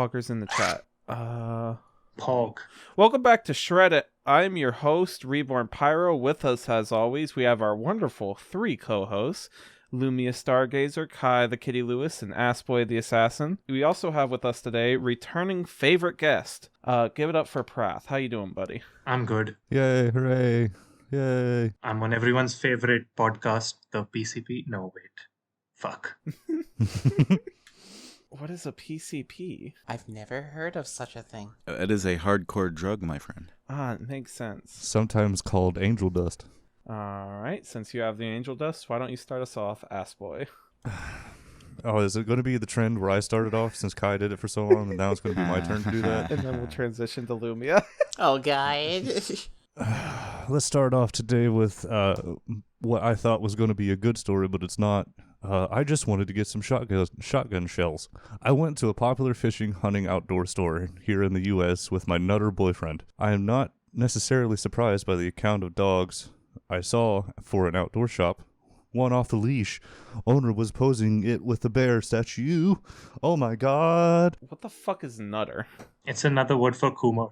poggers in the chat. Pog. Welcome back to SHREDDIT. I'm your host, Reborn Pyro. With us, as always, we have our wonderful 3 co-hosts, Lumia Stargazer, Kai the Kitty Lewis, and Assboy the Assassin. We also have with us today returning favorite guest. Give it up for Prath. How you doing, buddy? I'm good. Yay, hooray. Yay. I'm on everyone's favorite podcast, the PCP. No, wait. Fuck. What is a PCP? I've never heard of such a thing. It is a hardcore drug, my friend. It makes sense. Sometimes called angel dust. Alright, since you have the angel dust, why don't you start us off, Assboy? Oh, is it going to be the trend where I started off since Kai did it for so long, and now it's going to be my turn to do that? And then we'll transition to Lumia. Oh, God. Let's start off today with what I thought was going to be a good story, but it's not. I just wanted to get some shotgun shells. I went to a popular fishing, hunting, outdoor store here in the U.S. with my nutter boyfriend. I am not necessarily surprised by the account of dogs I saw for an outdoor shop. One off the leash. Owner was posing it with the bear statue. Oh my god. What the fuck is nutter? It's another word for Kuma.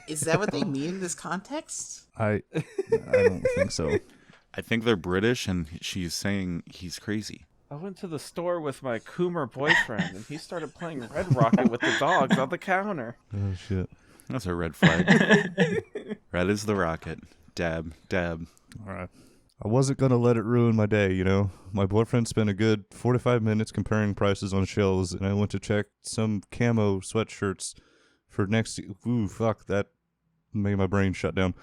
Is that what they mean in this context? I don't think so. I think they're British, and she's saying he's crazy. I went to the store with my Coomer boyfriend, and he started playing Red Rocket with the dogs on the counter. Oh shit. That's a red flag. Red is the rocket. Dab, dab. Alright. I wasn't going to let it ruin my day, you know. My boyfriend spent a good 45 minutes comparing prices on shelves, and I went to check some camo sweatshirts for next... Ooh, fuck, that made my brain shut down.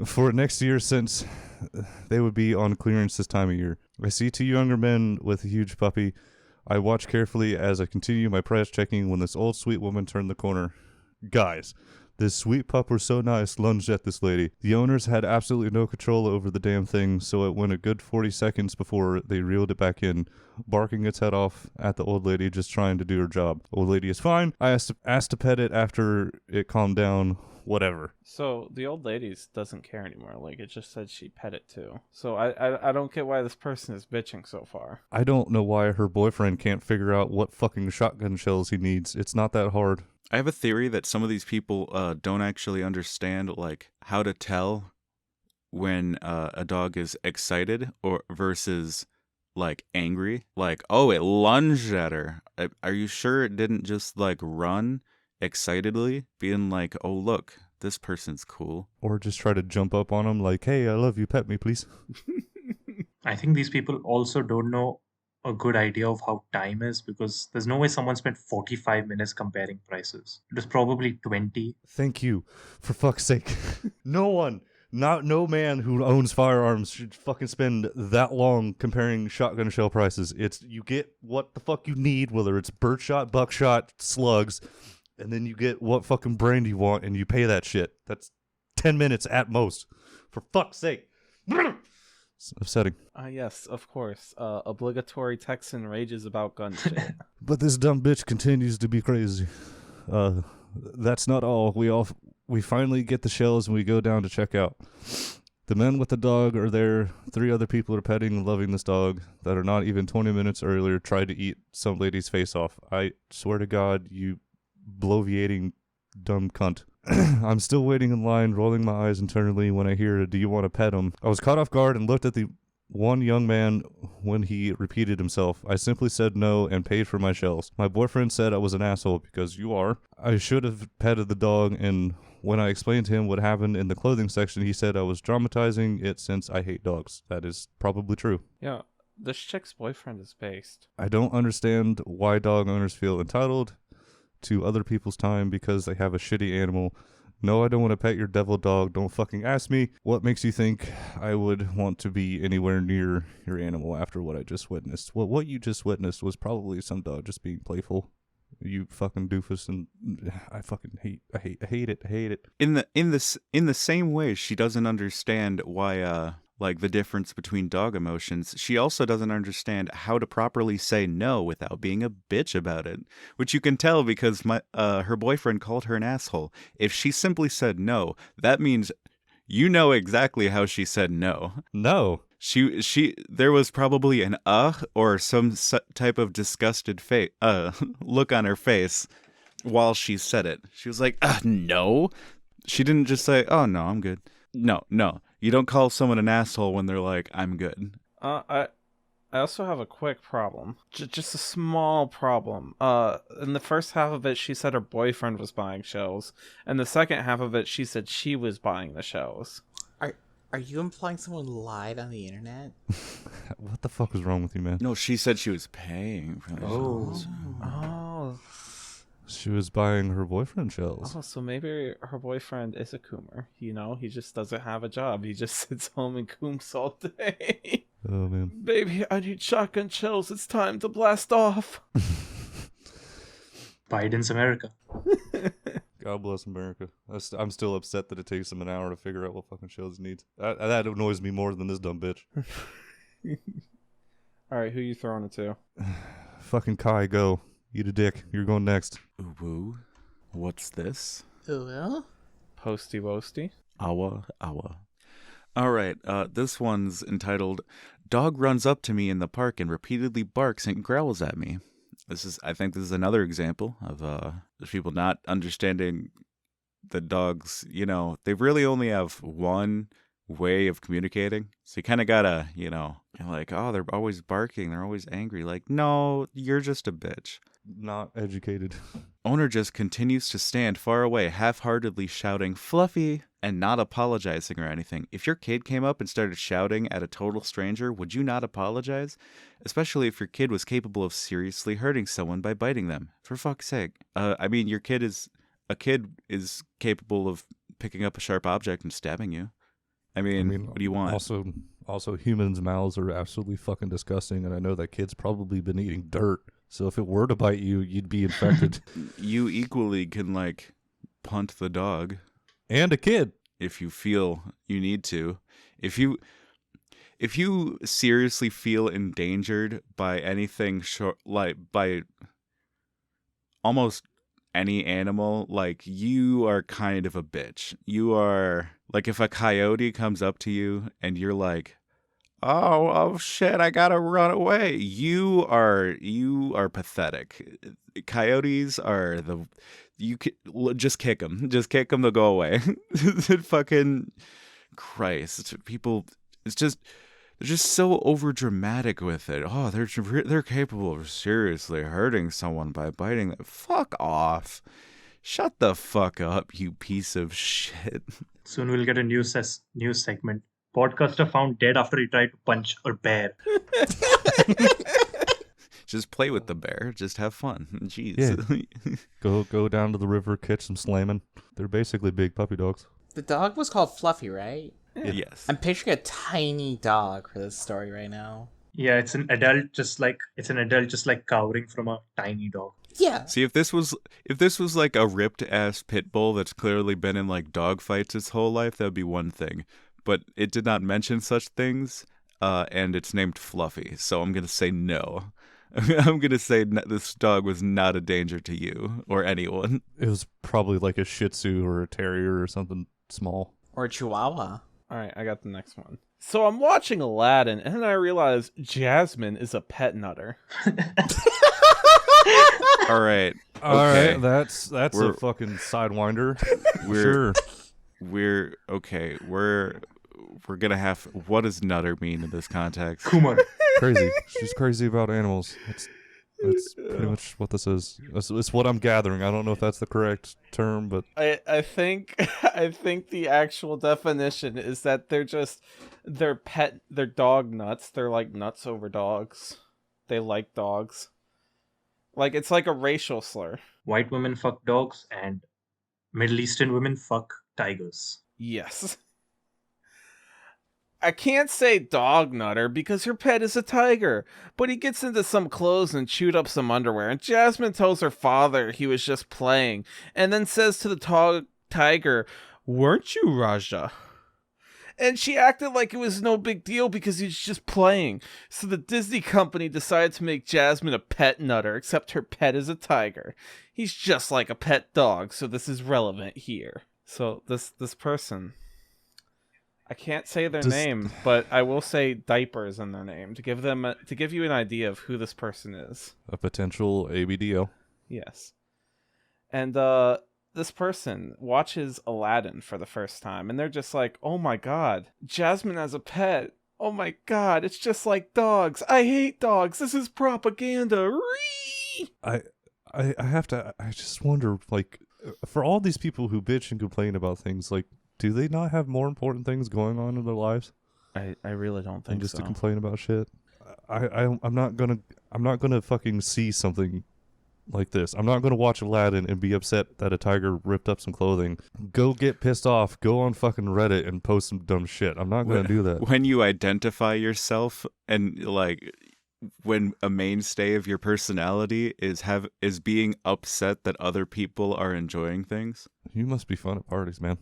For next year, since they would be on clearance this time of year. I see 2 younger men with a huge puppy. I watch carefully as I continue my price checking when this old sweet woman turned the corner. Guys, this sweet pup was so nice, lunged at this lady. The owners had absolutely no control over the damn thing, so it went a good 40 seconds before they reeled it back in, barking its head off at the old lady just trying to do her job. Old lady is fine. I asked to pet it after it calmed down. Whatever. So the old lady doesn't care anymore. Like, it just said she pet it too. So I don't get why this person is bitching so far. I don't know why her boyfriend can't figure out what fucking shotgun shells he needs. It's not that hard. I have a theory that some of these people don't actually understand, like, how to tell when a dog is excited or versus, like, angry. Like, oh, it lunged at her. Are you sure it didn't just, like, run excitedly, being like, oh, look, this person's cool? Or just try to jump up on him like, hey, I love you, pet me, please. I think these people also don't know a good idea of how time is, because there's no way someone spent 45 minutes comparing prices. It was probably 20. Thank you. For fuck's sake. No man who owns firearms should fucking spend that long comparing shotgun shell prices. It's, you get what the fuck you need, whether it's birdshot, buckshot, slugs, and then you get what fucking brand you want, and you pay that shit. That's 10 minutes at most. For fuck's sake. It's upsetting. Yes, of course. Obligatory Texan rages about gun shit. But this dumb bitch continues to be crazy. That's not all. We finally get the shells, and we go down to check out. The men with the dog are there. 3 other people are petting and loving this dog that are not even 20 minutes earlier tried to eat some lady's face off. I swear to God, you bloviating dumb cunt. I'm still waiting in line, rolling my eyes internally when I hear, do you want to pet him? I was caught off guard and looked at the one young man when he repeated himself. I simply said no and paid for my shells. My boyfriend said I was an asshole because you are. I should have petted the dog, and when I explained to him what happened in the clothing section, he said I was dramatizing it since I hate dogs. That is probably true. Yeah, this chick's boyfriend is based. I don't understand why dog owners feel entitled to other people's time because they have a shitty animal. No, I don't want to pet your devil dog. Don't fucking ask me. What makes you think I would want to be anywhere near your animal after what I just witnessed? Well, what you just witnessed was probably some dog just being playful. You fucking doofus, and I fucking hate it. In the same way, she doesn't understand why like the difference between dog emotions. She also doesn't understand how to properly say no without being a bitch about it, which you can tell because her boyfriend called her an asshole. If she simply said no, that means you know exactly how she said no. No. There was probably an or some type of disgusted face look on her face while she said it. She was like, no. She didn't just say, oh no, I'm good. No. You don't call someone an asshole when they're like, I'm good. I also have a quick problem. Just a small problem. In the first half of it, she said her boyfriend was buying shows. And the second half of it, she said she was buying the shows. Are you implying someone lied on the internet? What the fuck was wrong with you, man? No, she said she was paying for the shows. Oh. She was buying her boyfriend shells. Oh, so maybe her boyfriend is a coomer. You know, he just doesn't have a job. He just sits home and cooms all day. Oh, man. Baby, I need shotgun shells. It's time to blast off. Biden's America. God bless America. I'm still upset that it takes him an hour to figure out what fucking shells he needs. That annoys me more than this dumb bitch. All right, who you throwing it to? Fucking Kai, go. Eat a dick. You're going next. Ooh, what's this? Oh, well? Posty Wosty. Awa. All right, this one's entitled, Dog runs up to me in the park and repeatedly barks and growls at me. I think this is another example of people not understanding that dogs, they really only have one way of communicating. So you kind of gotta, you're like, oh, they're always barking. They're always angry. Like, no, you're just a bitch. Not educated. Owner just continues to stand far away, half-heartedly shouting, Fluffy, and not apologizing or anything. If your kid came up and started shouting at a total stranger, would you not apologize? Especially if your kid was capable of seriously hurting someone by biting them. For fuck's sake. I mean, a kid is capable of picking up a sharp object and stabbing you. I mean, what do you want? Also, humans' mouths are absolutely fucking disgusting, and I know that kid's probably been eating dirt. So if it were to bite you, you'd be infected. You equally can, punt the dog. And a kid. If you feel you need to. If you seriously feel endangered by anything by almost any animal, you are kind of a bitch. You are, if a coyote comes up to you and you're like, oh shit, I gotta run away. You are pathetic. Coyotes are just kick them. Just kick them, they'll go away. Fucking Christ. People, they're just so over dramatic with it. Oh, they're capable of seriously hurting someone by biting them. Fuck off. Shut the fuck up, you piece of shit. Soon we'll get a news segment. Podcaster found dead after he tried to punch a bear. Just play with the bear. Just have fun. Jeez. Yeah. Go down to the river, catch some slamming. They're basically big puppy dogs. The dog was called Fluffy, right? Yes. I'm picturing a tiny dog for this story right now. Yeah, it's an adult just cowering from a tiny dog. Yeah. See, if this was like a ripped ass pit bull that's clearly been in dog fights its whole life, that would be one thing. But it did not mention such things, and it's named Fluffy, so I'm gonna say no. I'm gonna say this dog was not a danger to you or anyone. It was probably like a Shih Tzu or a Terrier or something small. Or a Chihuahua. All right, I got the next one. So I'm watching Aladdin, and then I realize Jasmine is a pet nutter. All right. Okay. That's a fucking sidewinder. We're okay. We're gonna have. What does nutter mean in this context? Kumar. Crazy. She's crazy about animals. That's pretty much what this is. It's what I'm gathering. I don't know if that's the correct term, but I think the actual definition is that they're dog nuts. They're like nuts over dogs. They like dogs. It's like a racial slur. White women fuck dogs and Middle Eastern women fuck tigers. Yes. I can't say dog nutter because her pet is a tiger, but he gets into some clothes and chewed up some underwear, and Jasmine tells her father he was just playing, and then says to the tiger, "Weren't you, Raja?" And she acted like it was no big deal because he's just playing. So the Disney company decided to make Jasmine a pet nutter, except her pet is a tiger. He's just like a pet dog, so this is relevant here. So this person, I can't say their Just- name, but I will say diapers in their name to give you an idea of who this person is. A potential ABDO. Yes. And this person watches Aladdin for the first time, and they're just like, "Oh my god, Jasmine has a pet. Oh my god, it's just like dogs. I hate dogs. This is propaganda." Ree! I just wonder, like, for all these people who bitch and complain about things, like, do they not have more important things going on in their lives I really don't than think just so. to complain about shit? I'm not gonna fucking see something like this. I'm not gonna watch Aladdin and be upset that a tiger ripped up some clothing. Go get pissed off. Go on fucking Reddit and post some dumb shit. I'm not gonna do that. When you identify yourself and like when a mainstay of your personality is being upset that other people are enjoying things. You must be fun at parties, man.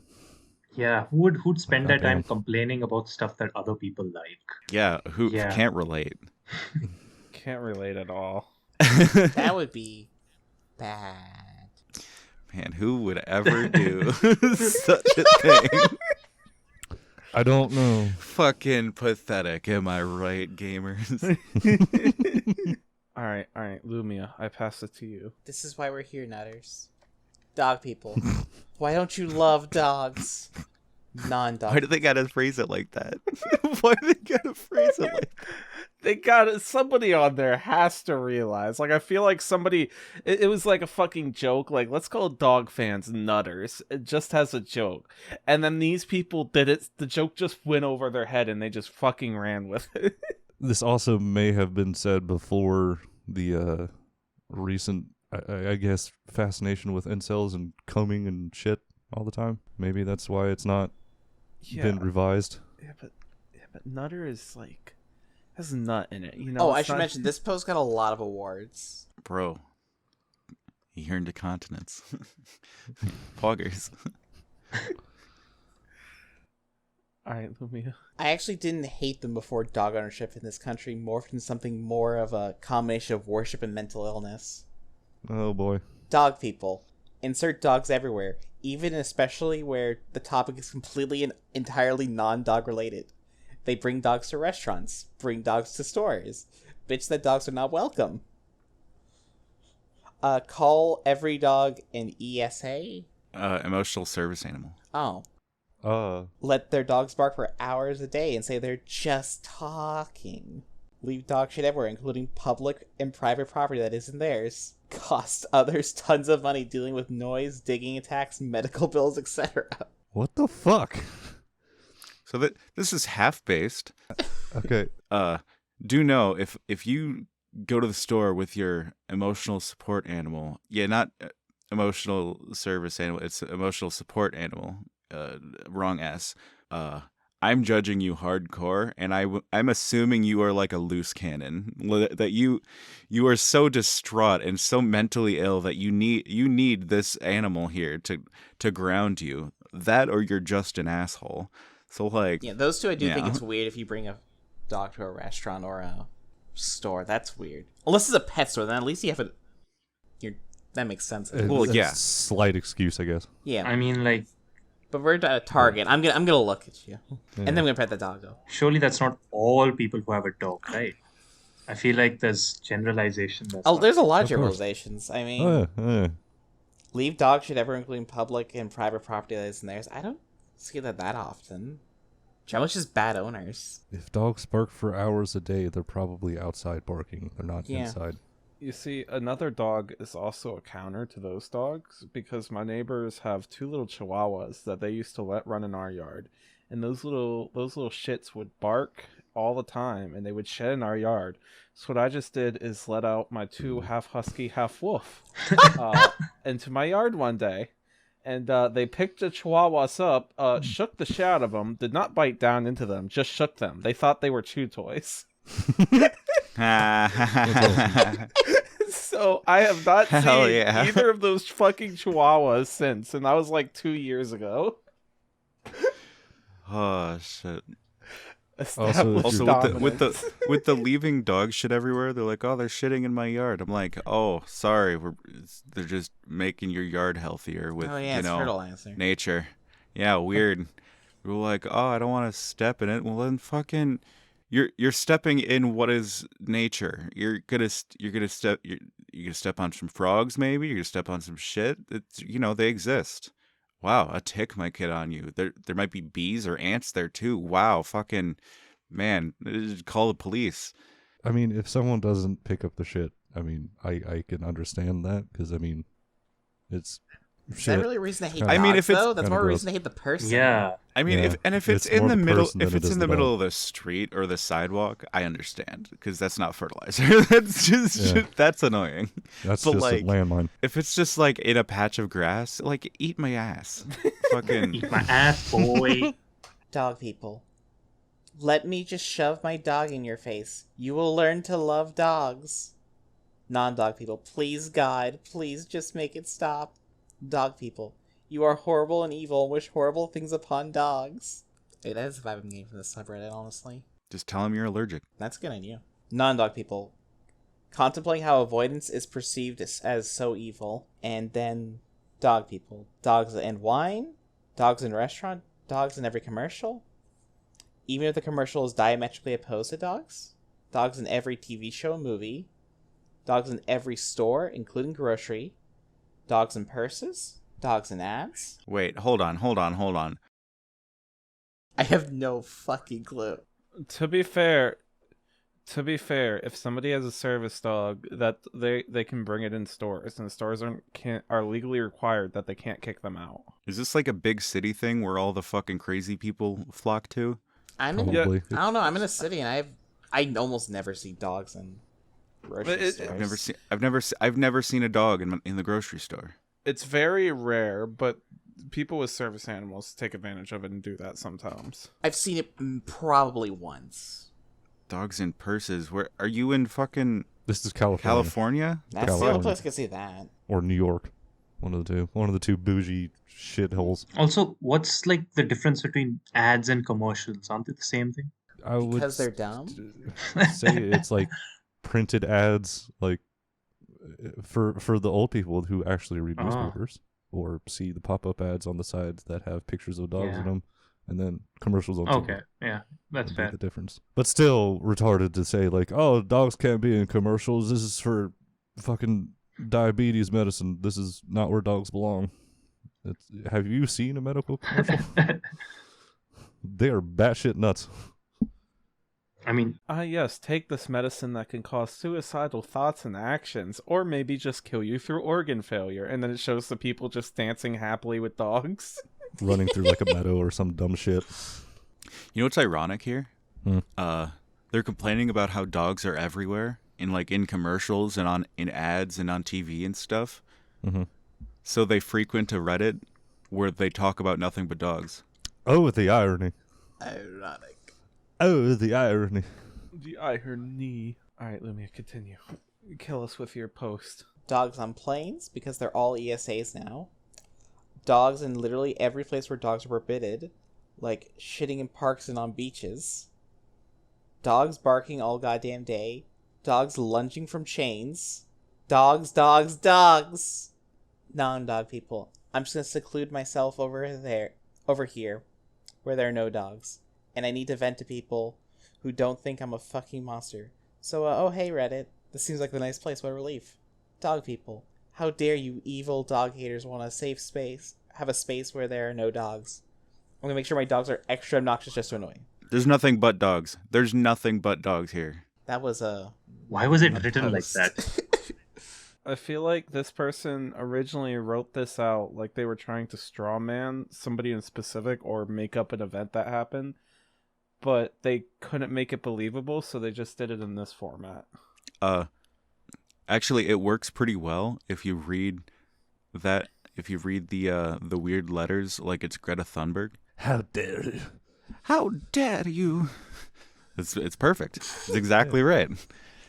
Yeah, who'd spend their time Goddamn. complaining about stuff that other people like? Yeah, who Yeah. can't relate. Can't relate at all. That would be bad. Man, who would ever do such a thing? I don't know. Fucking pathetic, am I right, gamers? All right, Lumia, I pass it to you. This is why we're here, Nutters. Dog people. Why don't you love dogs? Non-dog. Why do they gotta phrase it like that? Why do they gotta phrase it like that? Somebody on there has to realize. Like, I feel like it was like a fucking joke. Like, let's call dog fans nutters. It just has a joke. And then these people did it. The joke just went over their head and they just fucking ran with it. This also may have been said before the recent, I guess, fascination with incels and combing and shit all the time. Maybe that's why it's not been revised. Yeah, but nutter is like has nut in it. You know. Oh, I it's should not- mention, this post got a lot of awards. Bro, he earned a continence. Poggers. All right, Lumia. I actually didn't hate them before dog ownership in this country morphed into something more of a combination of worship and mental illness. Oh boy. Dog people. Insert dogs everywhere, even and especially where the topic is completely and entirely non-dog related. They bring dogs to restaurants, bring dogs to stores, bitch that dogs are not welcome. Call every dog an ESA? Emotional service animal. Oh. Uh, Let their dogs bark for hours a day and say they're just talking. Leave dog shit everywhere, including public and private property that isn't theirs. Cost others tons of money dealing with noise, digging attacks, medical bills, etc. what the fuck? So that this is half based. Okay. Do know if you go to the store with your emotional support animal, not emotional service animal, it's emotional support animal. Wrong S. I'm judging you hardcore, and I'm assuming you are like a loose cannon. That you are so distraught and so mentally ill that you need this animal here to ground you. That, or you're just an asshole. So like, Yeah, those two I do think Yeah. it's weird if you bring a dog to a restaurant or a store. That's weird. Unless it's a pet store, then at least you have that makes sense. Well, That's yeah. a slight excuse, I guess. Yeah, I mean, like, but we're at a Target. I'm gonna look at you, and then I'm gonna pet the dog though. surely that's not all people who have a dog, right? I feel like there's generalization. That's Oh, not- there's a lot of Of course. generalizations. I mean, Oh, yeah. leave dog shit ever, including public and private property that isn't theirs. I don't see that often. Generally, it's just bad owners. If dogs bark for hours a day, they're probably outside barking. They're not Yeah. inside. You see, another dog is also a counter to those dogs because my neighbors have two little chihuahuas that they used to let run in our yard, and those little shits would bark all the time, and they would shed in our yard. So what I just did is let out my two half husky, half wolf into my yard one day, and they picked the chihuahuas up, shook the shit out of them, did not bite down into them, just shook them. They thought they were chew toys. So I have not Hell seen yeah. either of those fucking chihuahuas since, and that was like 2 years ago. oh shit. Established Also with dominance. the leaving dog shit everywhere, they're like, oh, they're shitting in my yard. I'm like, oh, sorry, they're just making your yard healthier with Oh yeah, it's you know fertilizer. nature. Yeah, weird. We're like, oh, I don't want to step in it. Well, then fucking, you're stepping in what is nature. You're gonna step on some frogs, maybe. You're gonna step on some shit. It's, they exist. Wow, a tick might get on you. There might be bees or ants there too. Wow, fucking man, call the police. I mean, if someone doesn't pick up the shit, I mean, I can understand that because I mean, it's Is shit. that really a reason to hate Kinda- dogs, I mean, if it's though? That's kinda more gross. reason to hate the person. Yeah. I mean, Yeah, if it's it's in more the the middle, person if than it it's is in the the middle dog. of the street or the sidewalk, I understand because that's not fertilizer. That's just Yeah. that's annoying. That's but just like, a landmine. If it's just like in a patch of grass, like eat my ass. Fucking Eat my ass, boy. Dog people. Let me just shove my dog in your face. You will learn to love dogs. Non-dog people, please God, please just make it stop. Dog people, you are horrible and evil and wish horrible things upon dogs. Hey, that is the vibe I'm getting from this subreddit, honestly. just tell him you're allergic. That's a good idea. Non-dog people, contemplating how avoidance is perceived as so evil. And then dog people, dogs and wine, dogs in restaurant, dogs in every commercial. Even if the commercial is diametrically opposed to dogs. Dogs in every TV show and movie. Dogs in every store, including grocery. Dogs in purses. Dogs in ads. Wait, hold on. I have no fucking clue. To be fair, if somebody has a service dog, that they can bring it in stores, and the stores are legally required that they can't kick them out. Is this like a big city thing where all the fucking crazy people flock to? I'm in. Probably. I don't know. I'm in a city, and I almost never see dogs in grocery stores. I've never seen a dog in the grocery store. It's very rare, but people with service animals take advantage of it and do that sometimes. I've seen it probably once. Dogs in purses. Where are you in fucking This is California. California? That's the only California. place I can see that. Or New York. One of the two. One of the two bougie shitholes. Also, what's like the difference between ads and commercials? Aren't they the same thing? I would Because they're dumb? say it's like printed ads, like for the old people who actually read Ah. newspapers or see the pop-up ads on the sides that have pictures of dogs Yeah. in them, and then commercials on Okay, TV. yeah, that's Would fair. make the difference. But still retarded to say like, oh, dogs can't be in commercials. This is for fucking diabetes medicine. This is not where dogs belong. Have you seen a medical commercial? They are batshit nuts. I mean, Yes, take this medicine that can cause suicidal thoughts and actions, or maybe just kill you through organ failure, and then it shows the people just dancing happily with dogs. Running through like a meadow or some dumb shit. You know what's ironic here? Hmm. They're complaining about how dogs are everywhere in commercials and in ads and on TV and stuff. Mm-hmm. So they frequent a Reddit where they talk about nothing but dogs. Oh, the irony. Ironic. Oh, the irony. The irony. Alright, Lumia, continue. Kill us with your post. Dogs on planes, because they're all ESAs now. Dogs in literally every place where dogs are forbidden, like shitting in parks and on beaches. Dogs barking all goddamn day. Dogs lunging from chains. Dogs. Non-dog people. I'm just gonna seclude myself over here, where there are no dogs. And I need to vent to people who don't think I'm a fucking monster. So, oh hey Reddit, this seems like a nice place, what a relief. Dog people, how dare you evil dog haters want a safe space, have a space where there are no dogs. I'm gonna make sure my dogs are extra obnoxious just to annoy. There's nothing but dogs. There's nothing but dogs here. That was a... why was it written like post. that? I feel like this person originally wrote this out like they were trying to strawman somebody in specific or make up an event that happened, but they couldn't make it believable, so they just did it in this format. Actually, it works pretty well if you read that. If you read the weird letters like it's Greta Thunberg. How dare you? How dare you? It's perfect. It's exactly right.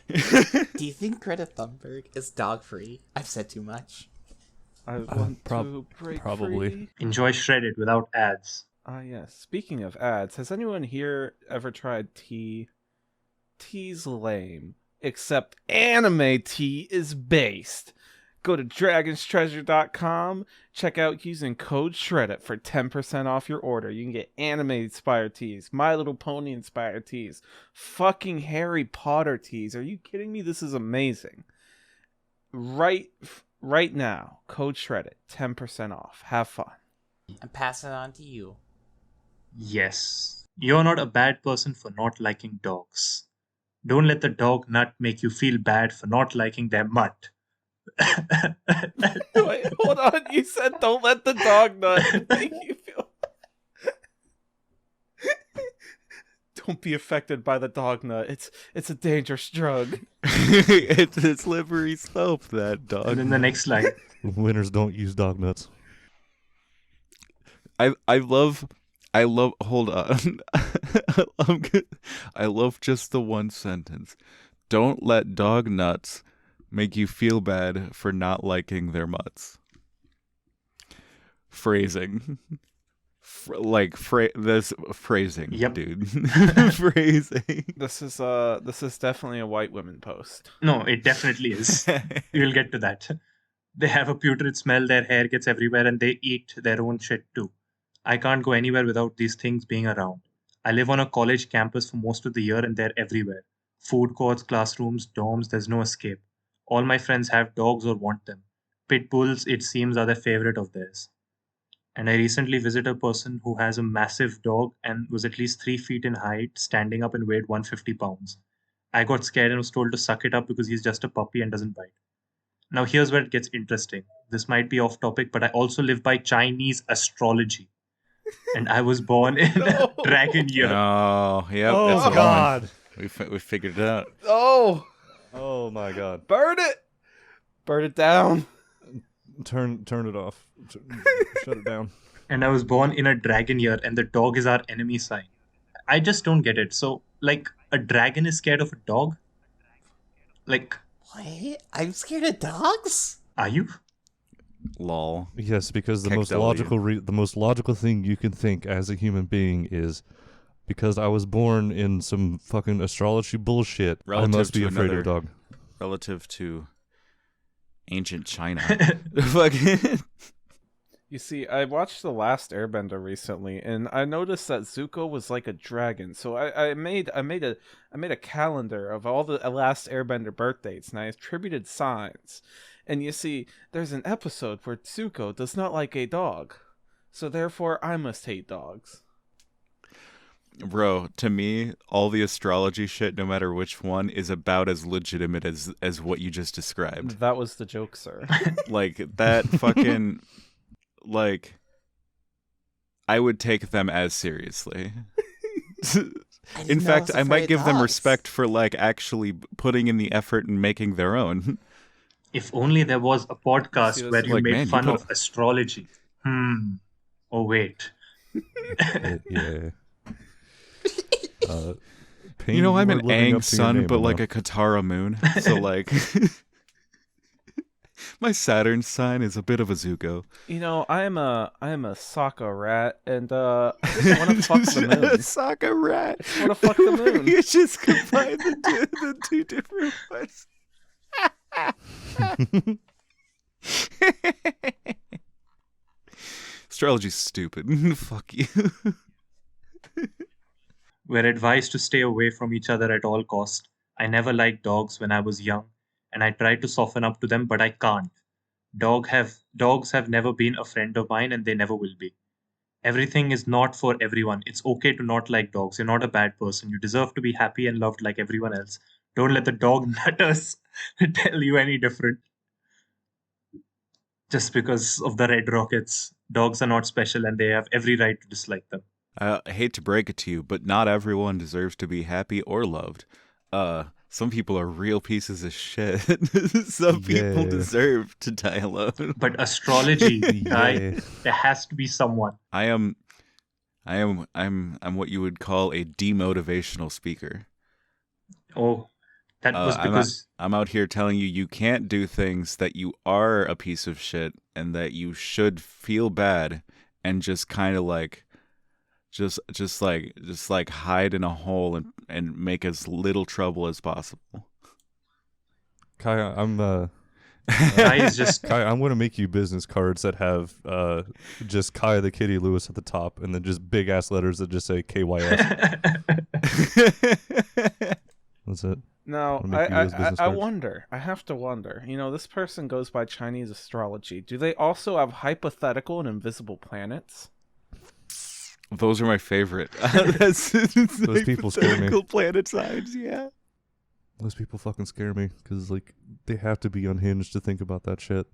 Do you think Greta Thunberg is dog free? I've said too much. I want to break probably. free. Enjoy SHREDDIT without ads. Yes. Speaking of ads, has anyone here ever tried tea? Tea's lame. Except anime tea is based. Go to dragonstreasure.com. Check out using code SHREDDIT for 10% off your order. You can get anime-inspired tees, My Little Pony-inspired tees, fucking Harry Potter tees. Are you kidding me? This is amazing. Right now, code SHREDDIT, 10% off. Have fun. I'm passing it on to you. Yes. You're not a bad person for not liking dogs. Don't let the dog nut make you feel bad for not liking their mutt. Wait, hold on. You said don't let the dog nut make you feel. Don't be affected by the dog nut. It's a dangerous drug. It's a slippery slope, that dog. And then the next line. Winners don't use dog nuts. I love hold on. I love just the one sentence. Don't let dog nuts make you feel bad for not liking their mutts. Phrasing. This phrasing, Yep. dude. Phrasing. This is definitely a white women post. No, it definitely is. You'll get to that. They have a putrid smell, their hair gets everywhere, and they eat their own shit too. I can't go anywhere without these things being around. I live on a college campus for most of the year and they're everywhere. Food courts, classrooms, dorms, there's no escape. All my friends have dogs or want them. Pit bulls, it seems, are their favorite of theirs. And I recently visited a person who has a massive dog and was at least 3 feet in height, standing up and weighed 150 pounds. I got scared and was told to suck it up because he's just a puppy and doesn't bite. Now here's where it gets interesting. This might be off topic, but I also live by Chinese astrology. And I was born in a dragon year. Oh, yep. Oh, that's a God. woman. We figured it out. Oh, Oh my God. burn it down. Turn it off. Shut it down. And I was born in a dragon year, and the dog is our enemy sign. I just don't get it. So, like, a dragon is scared of a dog? Like, What? I'm scared of dogs? are you? Lol. Yes, because the Keck most W. logical thing you can think as a human being is, because I was born in some fucking astrology bullshit, Relative I must be to afraid another- of a dog. Relative to ancient China. Fucking. You see, I watched The Last Airbender recently, and I noticed that Zuko was like a dragon. So I made a calendar of all the Last Airbender birth dates, and I attributed signs. And you see, there's an episode where Zuko does not like a dog, so therefore I must hate dogs. Bro, to me, all the astrology shit, no matter which one, is about as legitimate as what you just described. That was the joke, sir. Like, that fucking... Like, I would take them as seriously. In fact, I might give them respect for, like, actually putting in the effort and making their own. If only there was a podcast where you like, made man, you fun put- of astrology. Oh, wait. Yeah. You know, I'm an living Aang up to your sun, name, but like Emma. a Katara moon. So, like... My Saturn sign is a bit of a Zuko. You know, I am a Sokka rat, and I just want to fuck the moon. Sokka rat. I want to fuck the moon. You just combine the two different ones. Astrology's stupid. Fuck you. We're advised to stay away from each other at all costs. I never liked dogs when I was young, and I tried to soften up to them, but I can't. Dogs have never been a friend of mine, and they never will be. Everything is not for everyone. It's okay to not like dogs. You're not a bad person. You deserve to be happy and loved like everyone else. Don't let the dog nutters tell you any different. Just because of the red rockets, dogs are not special, and they have every right to dislike them. I hate to break it to you, but not everyone deserves to be happy or loved. Some people are real pieces of shit. Some people Yeah. deserve to die alone. But astrology, guy, Yeah. there has to be someone. I'm what you would call a demotivational speaker. Oh, that was because I'm out here telling you can't do things, that you are a piece of shit, and that you should feel bad and just kind of like just like hide in a hole and make as little trouble as possible. Kaya, I'm Kai is just Kai, I'm going to make you business cards that have just Kai the Kitty Lewis at the top, and then just big ass letters that just say KYS. That's it. Now, I'll make you those business I cards. wonder. I have to wonder. You know, this person goes by Chinese astrology. Do they also have hypothetical and invisible planets? Those are my favorite. Those people scare me. Planet signs, yeah. Those people fucking scare me because like they have to be unhinged to think about that shit.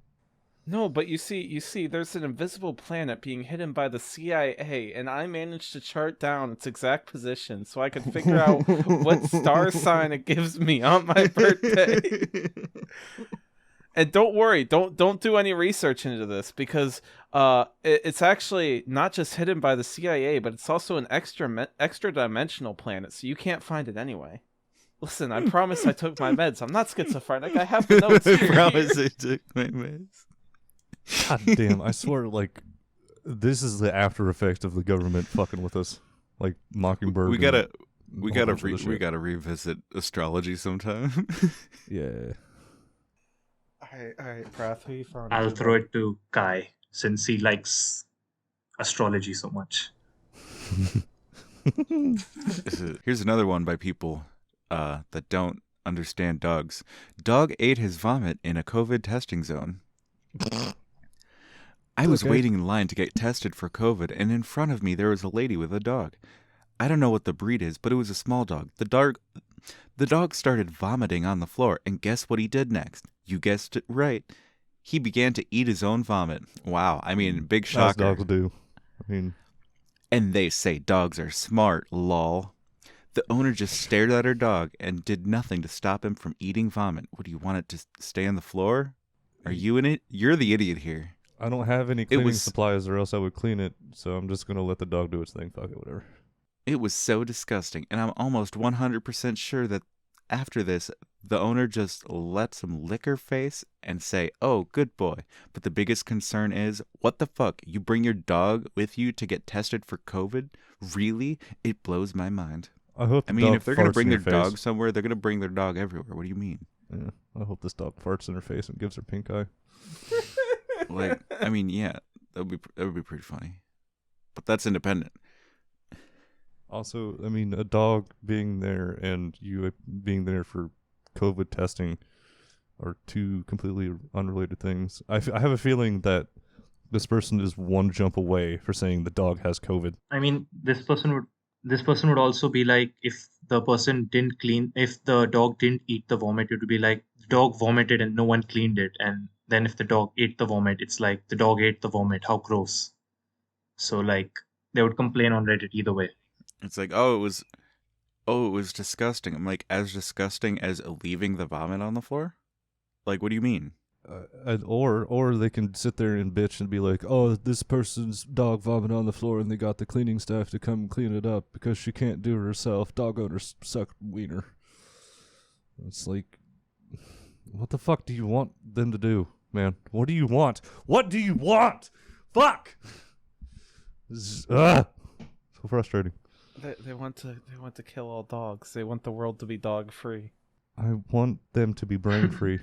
No, but you see, there's an invisible planet being hidden by the CIA, and I managed to chart down its exact position so I can figure out what star sign it gives me on my birthday. And don't worry, don't do any research into this because it's actually not just hidden by the CIA, but it's also an extra dimensional planet, so you can't find it anyway. Listen, I promise I took my meds. I'm not schizophrenic. I have the notes. I promise I took my meds. God damn, I swear, like, this is the after effect of the government fucking with us, like Mockingbird. We gotta revisit astrology sometime. Yeah. All right, Prath, who you found? I'll throw it to Kai since he likes astrology so much. Here's another one by people that don't understand dogs. Dog ate his vomit in a COVID testing zone. I was waiting in line to get tested for COVID, and in front of me there was a lady with a dog. I don't know what the breed is, but it was a small dog. The dog started vomiting on the floor, and guess what he did next? You guessed it right. He began to eat his own vomit. Wow, I mean, big shocker. As dogs do. I mean, and they say dogs are smart, lol. The owner just stared at her dog and did nothing to stop him from eating vomit. What, do you want it to stay on the floor? Are you in it? You're the idiot here. I don't have any cleaning supplies or else I would clean it, so I'm just going to let the dog do its thing. Fuck it, whatever. It was so disgusting, and I'm almost 100% sure that after this, the owner just let some lick her face and say, oh, good boy. But the biggest concern is, what the fuck? You bring your dog with you to get tested for COVID? Really? It blows my mind. I hope. I mean, if they're going to bring their dog somewhere, they're going to bring their dog everywhere. What do you mean? Yeah, I hope this dog farts in her face and gives her pink eye. Like, I mean, yeah, that would be pretty funny. But that's independent. Also, I mean, a dog being there and you being there for COVID testing are two completely unrelated things. I have a feeling that this person is one jump away for saying the dog has COVID. I mean, this person would also be like, if the person didn't clean, if the dog didn't eat the vomit, it would be like the dog vomited and no one cleaned it. And then if the dog ate the vomit, it's like the dog ate the vomit. How gross. So like they would complain on Reddit either way. It's like, it was disgusting. I'm like, as disgusting as leaving the vomit on the floor? Like, what do you mean? Or they can sit there and bitch and be like, oh, this person's dog vomited on the floor and they got the cleaning staff to come clean it up because she can't do it herself. Dog owners suck wiener. It's like, what the fuck do you want them to do, man? What do you want? What do you want? Fuck! This is, so frustrating. They want to kill all dogs. They want the world to be dog free. I want them to be brain free.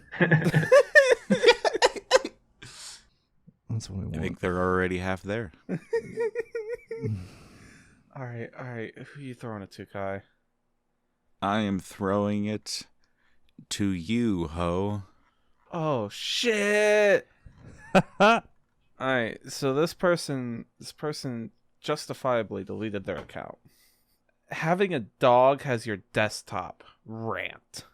That's what I want. I think they're already half there. All right. Who are you throwing it to, Kai? I am throwing it to you, ho. Oh shit! All right. So this person justifiably deleted their account. Having a dog as your desktop. Rant.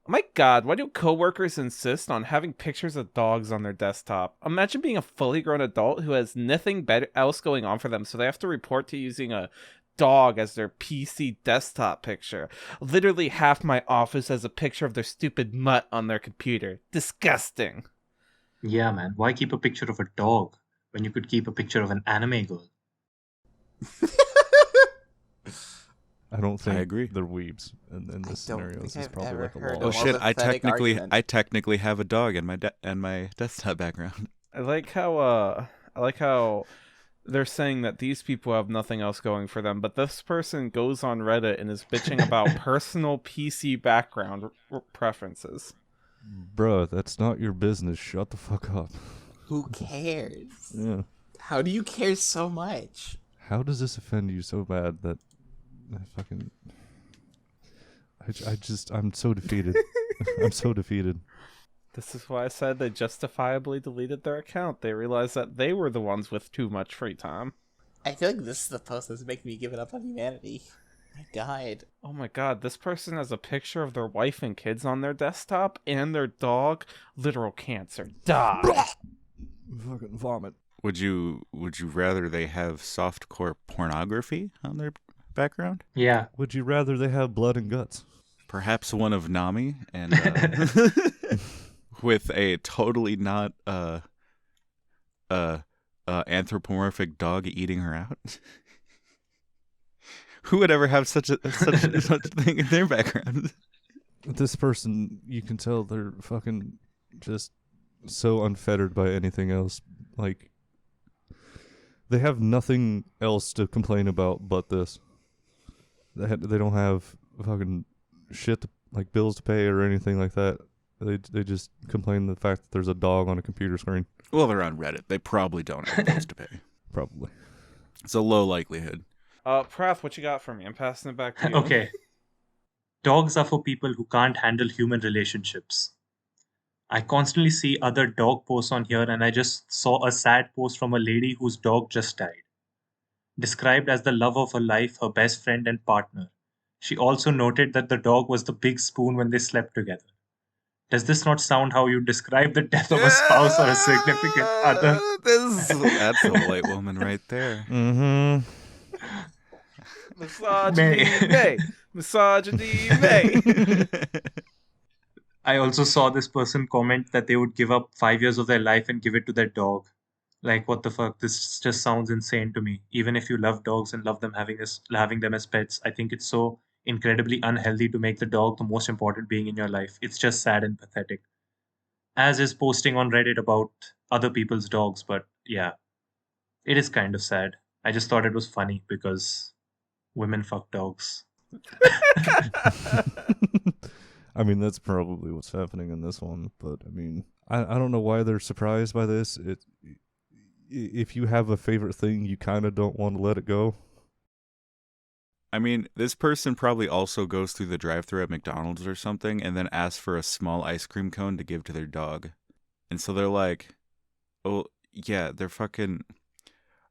Oh my god, why do coworkers insist on having pictures of dogs on their desktop? Imagine being a fully grown adult who has nothing else going on for them, so they have to report to using a dog as their PC desktop picture. Literally half my office has a picture of their stupid mutt on their computer. Disgusting. Yeah, man. Why keep a picture of a dog when you could keep a picture of an anime girl? I don't think I agree. they're weebs in this scenario. This is probably like a law. Oh shit! I technically have a dog in my desktop background. I like how they're saying that these people have nothing else going for them, but this person goes on Reddit and is bitching about personal PC background preferences. Bruh, that's not your business. Shut the fuck up. Who cares? Yeah. How do you care so much? How does this offend you so bad that I'm so defeated. I'm so defeated. This is why I said they justifiably deleted their account. They realized that they were the ones with too much free time. I feel like this is the post that's making me give it up on humanity. My God. Oh my god, this person has a picture of their wife and kids on their desktop and their dog. Literal cancer. Die. Fucking vomit. Would you rather they have softcore pornography on their background? Yeah. Would you rather they have blood and guts? Perhaps one of Nami and with a totally not anthropomorphic dog eating her out. Who would ever have such thing in their background? This person, you can tell they're fucking just so unfettered by anything else. Like, they have nothing else to complain about but this. They don't have fucking shit like bills to pay or anything like that. They just complain the fact that there's a dog on a computer screen. Well, they're on Reddit. They probably don't have bills to pay. Probably. It's a low likelihood. Prath, what you got for me? I'm passing it back to you. Okay. Dogs are for people who can't handle human relationships. I constantly see other dog posts on here, and I just saw a sad post from a lady whose dog just died. Described as the love of her life, her best friend, and partner. She also noted that the dog was the big spoon when they slept together. Does this not sound how you describe the death of a spouse or a significant other? That's a white woman right there. Mm-hmm. Misogyny, May. Misogyny, May. I also saw this person comment that they would give up 5 years of their life and give it to their dog. Like, what the fuck? This just sounds insane to me. Even if you love dogs and love them having them as pets, I think it's so incredibly unhealthy to make the dog the most important being in your life. It's just sad and pathetic. As is posting on Reddit about other people's dogs, but yeah, it is kind of sad. I just thought it was funny because women fuck dogs. I mean, that's probably what's happening in this one, but I mean, I don't know why they're surprised by this. If you have a favorite thing, you kind of don't want to let it go. I mean, this person probably also goes through the drive-thru at McDonald's or something and then asks for a small ice cream cone to give to their dog. And so they're like, oh, yeah, they're fucking...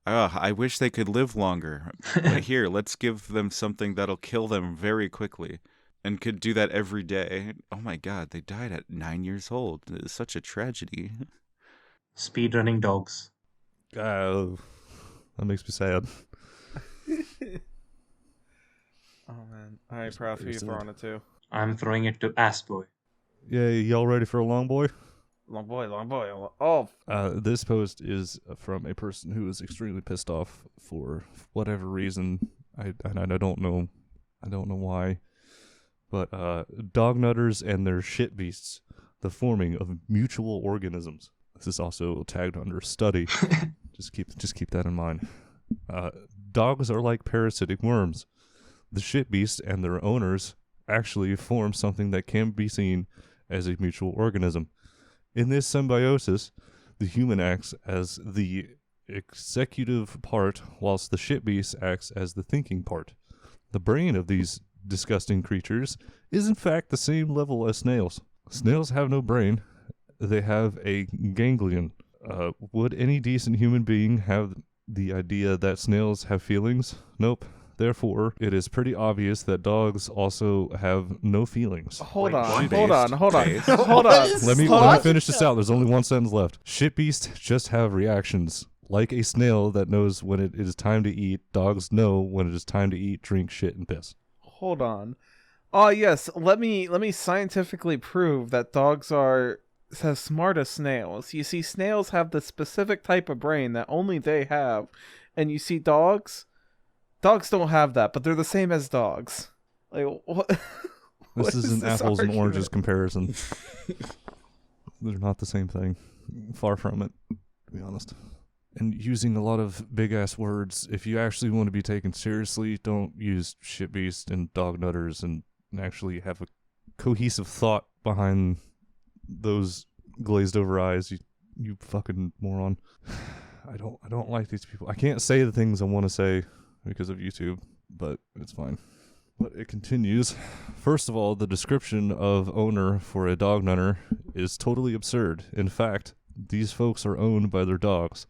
I wish they could live longer. But here, let's give them something that'll kill them very quickly. And could do that every day. Oh my god, they died at 9 years old. It's such a tragedy. Speedrunning dogs. That makes me sad. Oh man. Alright, Prof, who you throwing it to? I'm throwing it to Assboy. Yeah, y'all ready for a long boy? Long boy. Oh. This post is from a person who is extremely pissed off for whatever reason. I don't know why. But dog nutters and their shit beasts, the forming of mutual organisms. This is also tagged under study. Just keep that in mind. Dogs are like parasitic worms. The shit beasts and their owners actually form something that can be seen as a mutual organism. In this symbiosis, the human acts as the executive part, whilst the shit beast acts as the thinking part. The brain of these disgusting creatures is in fact the same level as snails. Snails have no brain. They have a ganglion. Would any decent human being have the idea that snails have feelings? Nope. Therefore, it is pretty obvious that dogs also have no feelings. Hold Wait, on. what? Let me finish this out. There's only one sentence left. Shit beasts just have reactions. Like a snail that knows when it is time to eat, dogs know when it is time to eat, drink, shit, and piss. Hold on. Oh yes, let me scientifically prove that dogs are as smart as snails. You see, snails have the specific type of brain that only they have, and you see dogs don't have that, but they're the same as dogs. Like what? This is an apples and oranges comparison. They're not the same thing. Far from it, to be honest. And using a lot of big-ass words, if you actually want to be taken seriously, don't use shitbeast and dog nutters and actually have a cohesive thought behind those glazed over eyes, you fucking moron. I don't like these people. I can't say the things I want to say because of YouTube, but it's fine. But it continues. First of all, the description of owner for a dog nutter is totally absurd. In fact, these folks are owned by their dogs.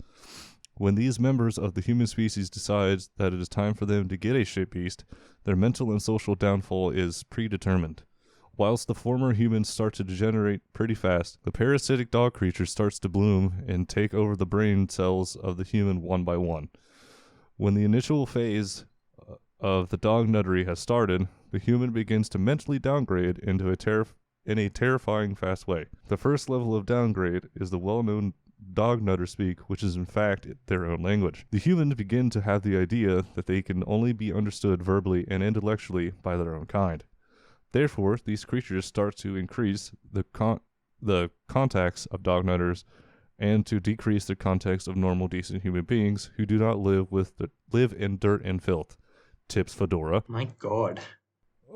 When these members of the human species decide that it is time for them to get a shit beast, their mental and social downfall is predetermined. Whilst the former humans start to degenerate pretty fast, the parasitic dog creature starts to bloom and take over the brain cells of the human one by one. When the initial phase of the dog nuttery has started, the human begins to mentally downgrade in a terrifying fast way. The first level of downgrade is the well-known dog nutter speak, which is in fact their own language. The humans begin to have the idea that they can only be understood verbally and intellectually by their own kind. Therefore, these creatures start to increase the contacts of dog nutters and to decrease the contacts of normal, decent human beings who do not live in dirt and filth. Tips Fedora. My God.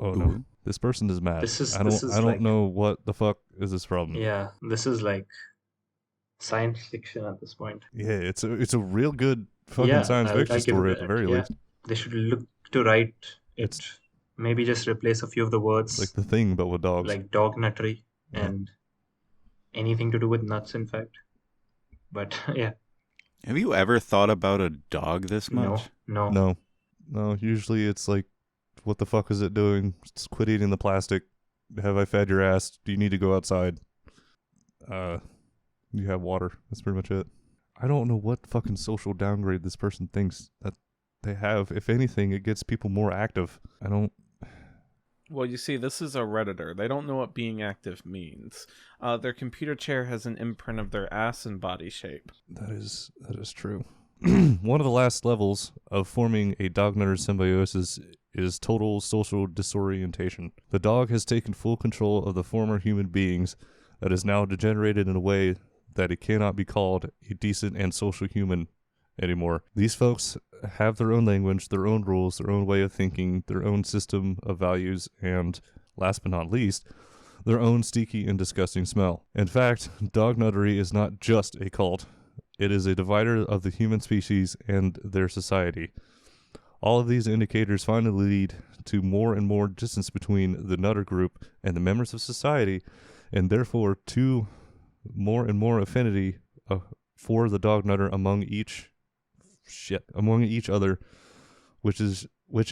Oh no, this person is mad. I don't know what the fuck is this from. Yeah, this is like science fiction at this point. Yeah, it's a real good fucking science fiction story at the very least. They should look to write it. Maybe just replace a few of the words. Like The Thing, but with dogs. Like dog nuttery and anything to do with nuts, in fact. But yeah. Have you ever thought about a dog this much? No. Usually it's like, what the fuck is it doing? Just quit eating the plastic. Have I fed your ass? Do you need to go outside? You have water. That's pretty much it. I don't know what fucking social downgrade this person thinks that they have. If anything, it gets people more active. Well, you see, this is a Redditor. They don't know what being active means. Their computer chair has an imprint of their ass and body shape. That is true. One of the last levels of forming a dog-nutter symbiosis is total social disorientation. The dog has taken full control of the former human beings that is now degenerated in a way that it cannot be called a decent and social human anymore. These folks have their own language, their own rules, their own way of thinking, their own system of values, and, last but not least, their own stinky and disgusting smell. In fact, dog nuttery is not just a cult. It is a divider of the human species and their society. All of these indicators finally lead to more and more distance between the nutter group and the members of society, and therefore to more and more affinity for the dog nutter among each other, which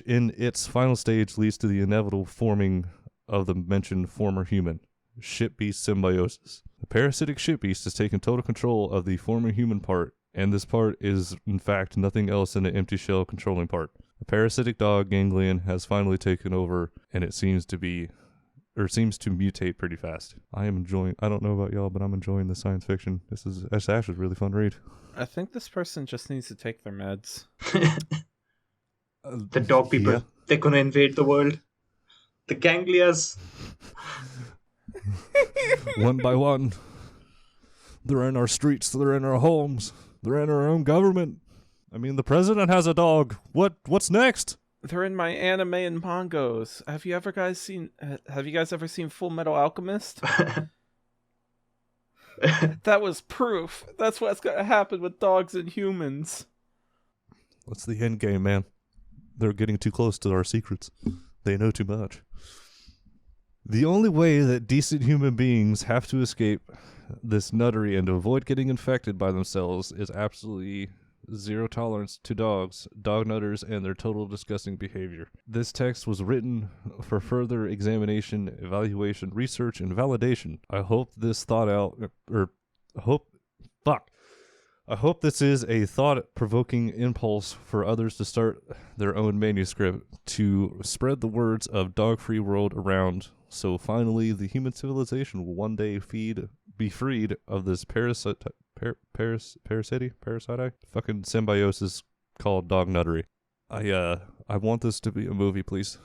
in its final stage leads to the inevitable forming of the mentioned former human shit beast symbiosis. The parasitic shit beast has taken total control of the former human part, and this part is in fact nothing else than an empty shell controlling part. The parasitic dog ganglion has finally taken over, and it seems to mutate pretty fast. I don't know about y'all, but I'm enjoying the science fiction. It's actually a really fun read. I think this person just needs to take their meds. The dog people, yeah. They're gonna invade the world. The ganglias. One by one. They're in our streets, they're in our homes, they're in our own government. I mean, the president has a dog. What's next? They're in my anime and mangas. Have you guys ever seen Full Metal Alchemist? That was proof. That's what's gonna happen with dogs and humans. What's the end game, man? They're getting too close to our secrets. They know too much. The only way that decent human beings have to escape this nuttery and to avoid getting infected by themselves is absolutely zero tolerance to dogs, dog nutters, and their total disgusting behavior. This text was written for further examination, evaluation, research, and validation. I hope this this is a thought-provoking impulse for others to start their own manuscript to spread the words of dog-free world around, so finally the human civilization will one day be freed of this parasite fucking symbiosis called dog nuttery. I want this to be a movie, please.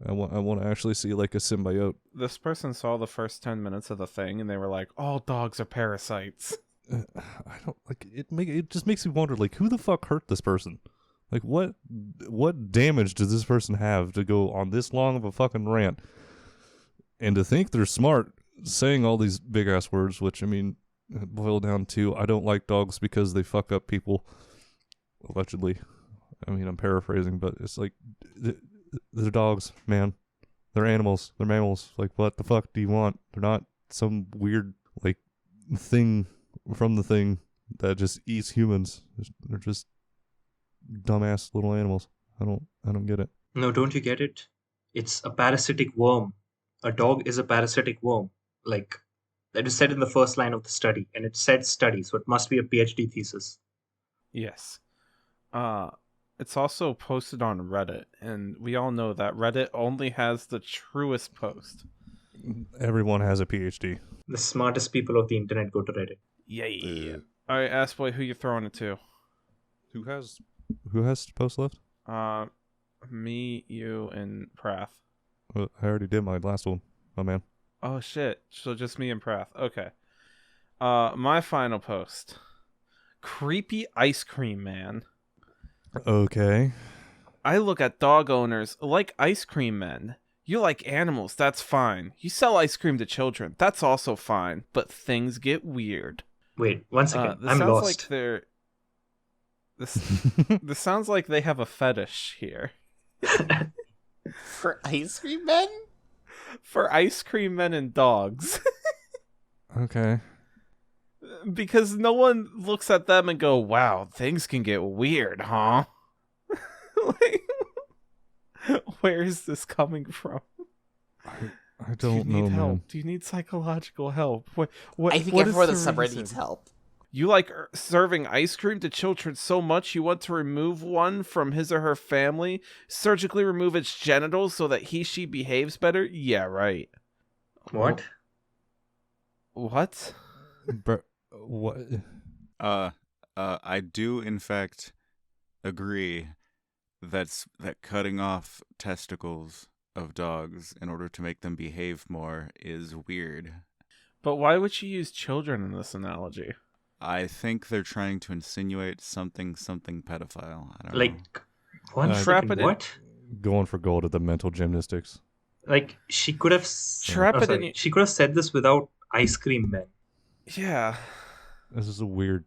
I want to actually see like a symbiote. This person saw the first 10 minutes of the thing and they were like, all dogs are parasites. I don't like it. It just makes me wonder, like, who the fuck hurt this person? Like, what damage does this person have to go on this long of a fucking rant? And to think they're smart, saying all these big ass words, which I mean, boil down to I don't like dogs because they fuck up people. Allegedly, I mean I'm paraphrasing, but it's like they're dogs, man. They're animals. They're mammals. Like, what the fuck do you want? They're not some weird like thing from the thing that just eats humans. They're just dumbass little animals. I don't get it. No, don't you get it? It's a parasitic worm. A dog is a parasitic worm. Like, that is said in the first line of the study, and it said study, so it must be a PhD thesis. Yes. It's also posted on Reddit, and we all know that Reddit only has the truest post. Everyone has a PhD. The smartest people of the internet go to Reddit. Yeah. All right, Assboy, who you throwing it to? Who has post left? Me, you, and Prath. I already did my last one. Oh man. Oh shit! So just me and Prath. Okay. My final post. Creepy ice cream man. Okay. I look at dog owners like ice cream men. You like animals, that's fine. You sell ice cream to children, that's also fine. But things get weird. Wait, 1 second. This I'm sounds lost. like they're. This sounds like they have a fetish here. For ice cream men? For ice cream men and dogs. Okay. Because no one looks at them and go, wow, things can get weird, huh? Like, where is this coming from? I Do you don't know, need help? man. Do you need psychological help? What I think what everyone is the the subreddit needs reason? help. You like serving ice cream to children so much you want to remove one from his or her family, surgically remove its genitals so that she behaves better? Yeah, right. What? What? What? I do in fact agree that cutting off testicles of dogs in order to make them behave more is weird. But why would you use children in this analogy? I think they're trying to insinuate something pedophile. I don't know. Like, one Trap second, it in- what? Going for gold at the mental gymnastics. Like, she could have... Trap it in sorry. y- She could have said this without ice cream men. Yeah. This is a weird.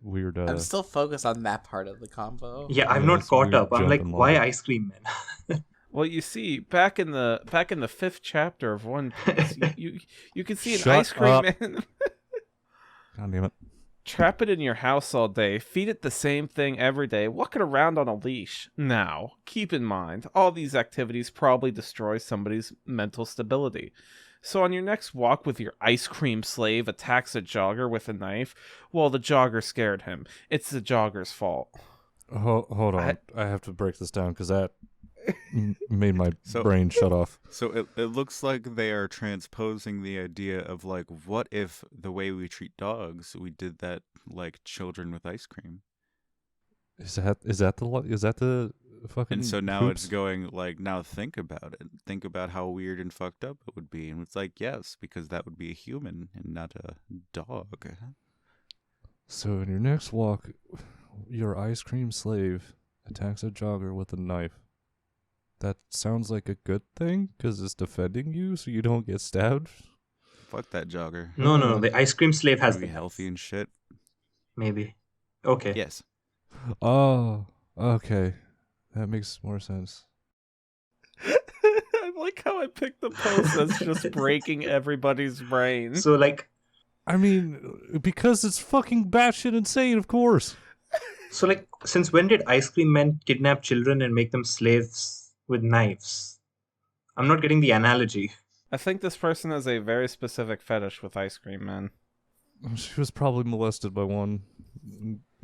I'm still focused on that part of the combo. Yeah, I'm Yeah, not it's caught weird up. I'm like, jumping why logic. ice cream men? Well, you see, back in the 5th chapter of One Piece, you can see an Shut ice cream up. man. God damn it. Trap it in your house all day, feed it the same thing every day, walk it around on a leash. Now, keep in mind, all these activities probably destroy somebody's mental stability. So on your next walk with your ice cream slave attacks a jogger with a knife, well, the jogger scared him. It's the jogger's fault. Hold on. I have to break this down because that made my So- brain shut off. So it looks like they are transposing the idea of like, what if the way we treat dogs, we did that like children with ice cream? Is that the fucking? And so now hoops? it's going like, now think about it. Think about how weird and fucked up it would be. And it's like, yes, because that would be a human and not a dog. So in your next walk, your ice cream slave attacks a jogger with a knife. That sounds like a good thing because it's defending you, so you don't get stabbed. Fuck that jogger. No. The ice cream slave has Be the healthy and shit. Maybe. Okay. Yes. Oh, okay, that makes more sense. I like how I picked the post that's just breaking everybody's brain. So, like, I mean, because it's fucking batshit insane, of course. since when did ice cream men kidnap children and make them slaves with knives? I'm not getting the analogy. I think this person has a very specific fetish with ice cream men. She was probably molested by one.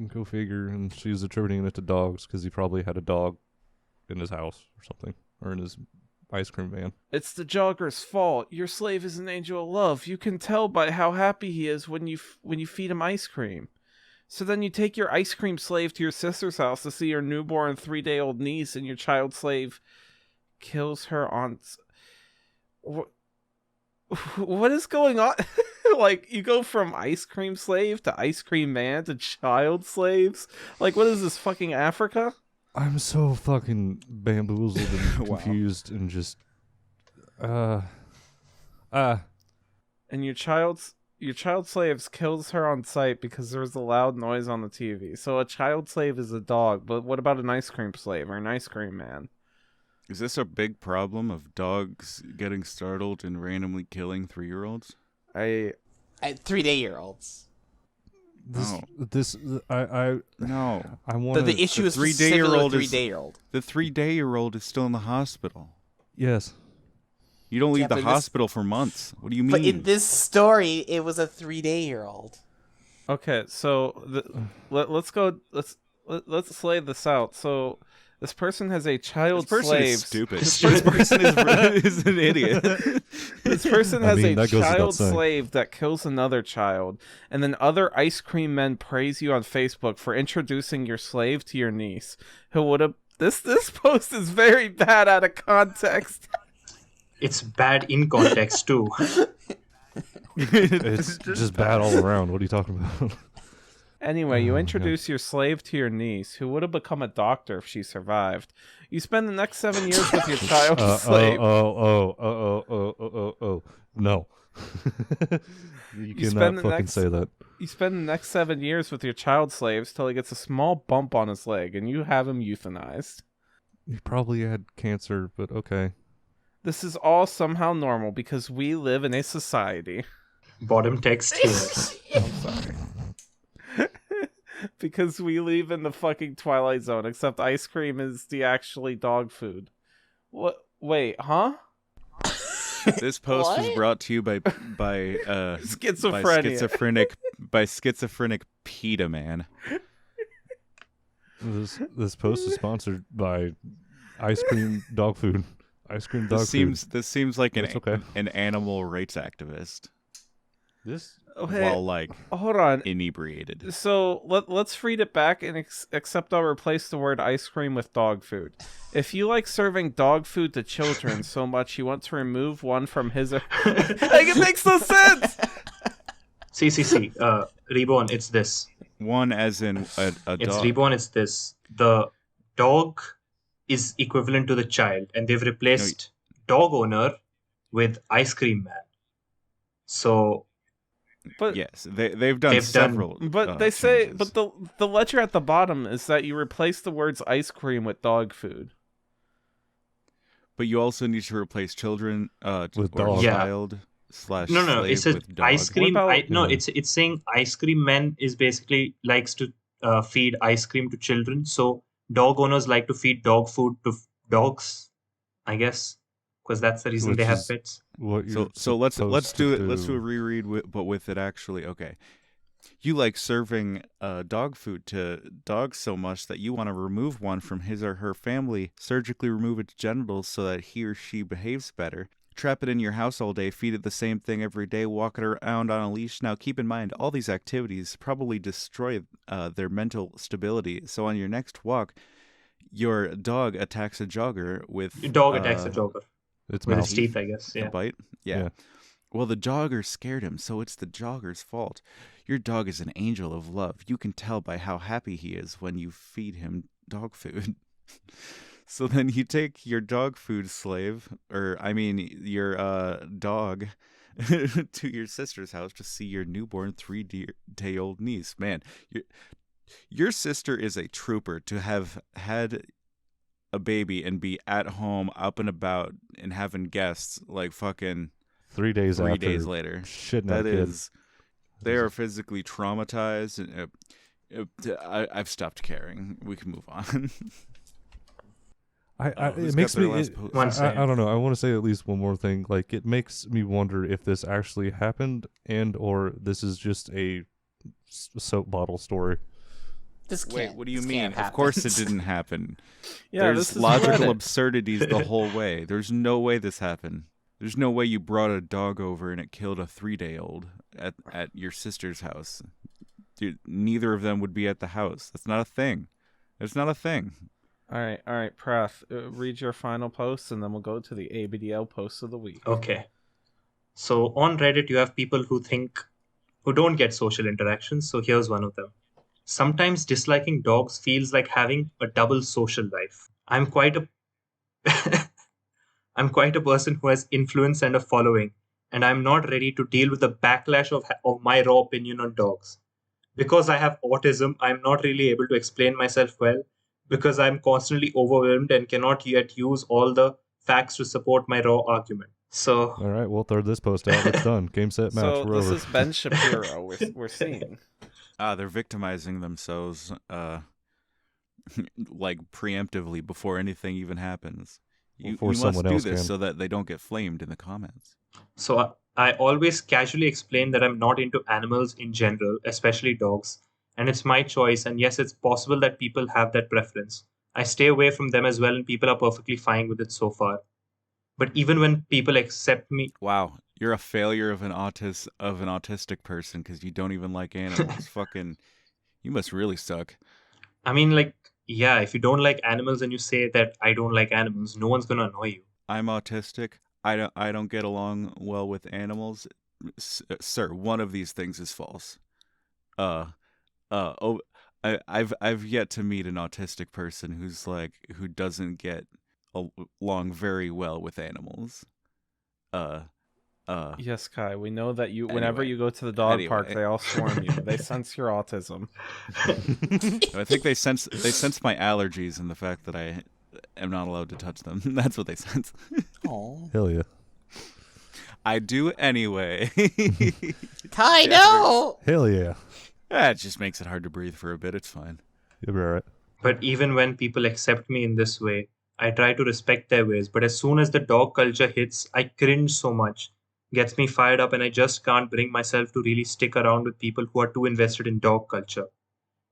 Go figure. And she's attributing it to dogs because he probably had a dog in his house or something, or in his ice cream van. It's the jogger's fault. Your slave is an angel of love. You can tell by how happy he is when you feed him ice cream. So then you take your ice cream slave to your sister's house to see your newborn 3-day-old niece, and your child slave kills her on... What is going on? Like, you go from ice cream slave to ice cream man to child slaves? Like, what is this, fucking Africa? I'm so fucking bamboozled and Wow. confused and just and your child slaves kills her on sight because there was a loud noise on the TV. So a child slave is a dog, but what about an ice cream slave or an ice cream man? Is this a big problem of dogs getting startled and randomly killing 3-year-olds? 3-day-year-olds. No. I want The issue is specifically the 3-day-year-old. The 3-day-year-old is still in the hospital. Yes. You don't leave Yeah, the hospital for months. What do you mean? But in this story, it was a 3-day-year-old. Okay, so let's lay this out. So this person has a child This person slave. is stupid. This person is an idiot. This person has a that goes without child saying. slave that kills another child, and then other ice cream men praise you on Facebook for introducing your slave to your niece, who would have. This post is very bad out of context. It's bad in context too. It's just bad all around. What are you talking about? Anyway, you introduce your slave to your niece, who would have become a doctor if she survived. You spend the next 7 years with your child slave. No. You spend cannot the fucking next- say that. You spend the next 7 years with your child slaves till he gets a small bump on his leg, and you have him euthanized. He probably had cancer, but okay. This is all somehow normal because we live in a society. Bottom text here. I'm sorry. Because we live in the fucking Twilight Zone, except ice cream is the actually dog food. What? Wait, huh? This post was What? brought to you by Schizophrenia. by schizophrenic PETA man. This post is sponsored by ice cream dog food. Ice cream dog food. This seems like That's okay. an animal rights activist Okay, while like hold on. inebriated. So let's read it back and except I'll replace the word ice cream with dog food. If you like serving dog food to children so much you want to remove one from his like it makes no sense. See. Reborn, it's this. One as in a It's dog. Reborn, it's this. The dog is equivalent to the child, and they've replaced dog owner with ice cream man. So But Yes, they've done They've done- several. But they say, changes. but the letter at the bottom is that you replace the words ice cream with dog food. But you also need to replace children With or dog. Yeah. child slash no, slave it says with dog. ice cream. What about- It's saying ice cream man is basically likes to feed ice cream to children. So dog owners like to feed dog food to dogs, I guess, because that's the reason Which they have is- pets. What you're So let's supposed do to it. Let's do a reread, but with it actually. Okay, you like serving dog food to dogs so much that you want to remove one from his or her family, surgically remove its genitals so that he or she behaves better. Trap it in your house all day, feed it the same thing every day, walk it around on a leash. Now, keep in mind, all these activities probably destroy their mental stability. So on your next walk, your dog attacks a jogger with Your dog attacks a jogger It's with mouth. his teeth, I guess. a Yeah. bite. Yeah. Yeah. Well, the jogger scared him, so it's the jogger's fault. Your dog is an angel of love. You can tell by how happy he is when you feed him dog food. So then you take your dog food slave, your dog, to your sister's house to see your newborn 3-day-old niece. Man, your sister is a trooper to have had a baby and be at home, up and about, and having guests like fucking 3 days 3 after. days later. Shit, That is, they are physically traumatized. And, I've stopped caring. We can move on. It makes me. One second. I don't know. I want to say at least one more thing. Like, it makes me wonder if this actually happened, or this is just a soap bottle story. Wait, what do you this mean? can't Of course it happen. didn't happen. Yeah, this There's is logical Reddit. absurdities the whole way. There's no way this happened. There's no way you brought a dog over and it killed a 3-day-old at your sister's house. Dude, neither of them would be at the house. That's not a thing. It's not a thing. All right, Prath, read your final post, and then we'll go to the ABDL post of the week. Okay. So on Reddit, you have people who don't get social interactions. So here's one of them. Sometimes disliking dogs feels like having a double social life. I'm quite a person who has influence and a following, and I'm not ready to deal with the backlash of my raw opinion on dogs. Because I have autism, I'm not really able to explain myself well because I'm constantly overwhelmed and cannot yet use all the facts to support my raw argument. So, All right, we'll throw this post out. It's done. Game, set, match. So We're this over. is Ben Shapiro we're seeing. They're victimizing themselves, like preemptively before anything even happens. You Before must someone do else this can. so that they don't get flamed in the comments. so I always casually explain that I'm not into animals in general, especially dogs, and it's my choice. And yes, it's possible that people have that preference. I stay away from them as well, and people are perfectly fine with it so far. But even when people accept me, Wow, you're a failure of an autistic person because you don't even like animals. Fucking, you must really suck. I mean, like, yeah, if you don't like animals and you say that I don't like animals, no one's gonna annoy you. I'm autistic. I don't get along well with animals. Sir, one of these things is false. I've yet to meet an autistic person who doesn't get along very well with animals. Yes, Kai, we know that whenever Anyway. you go to the dog park, Anyway. they all swarm you. They sense your autism. I think they sense my allergies and the fact that I am not allowed to touch them. That's what they sense. Oh, Hell yeah. I do anyway. Kai, no! Hell yeah. It just makes it hard to breathe for a bit. It's fine. You'll be all right. But even when people accept me in this way, I try to respect their ways. But as soon as the dog culture hits, I cringe so much, gets me fired up, and I just can't bring myself to really stick around with people who are too invested in dog culture.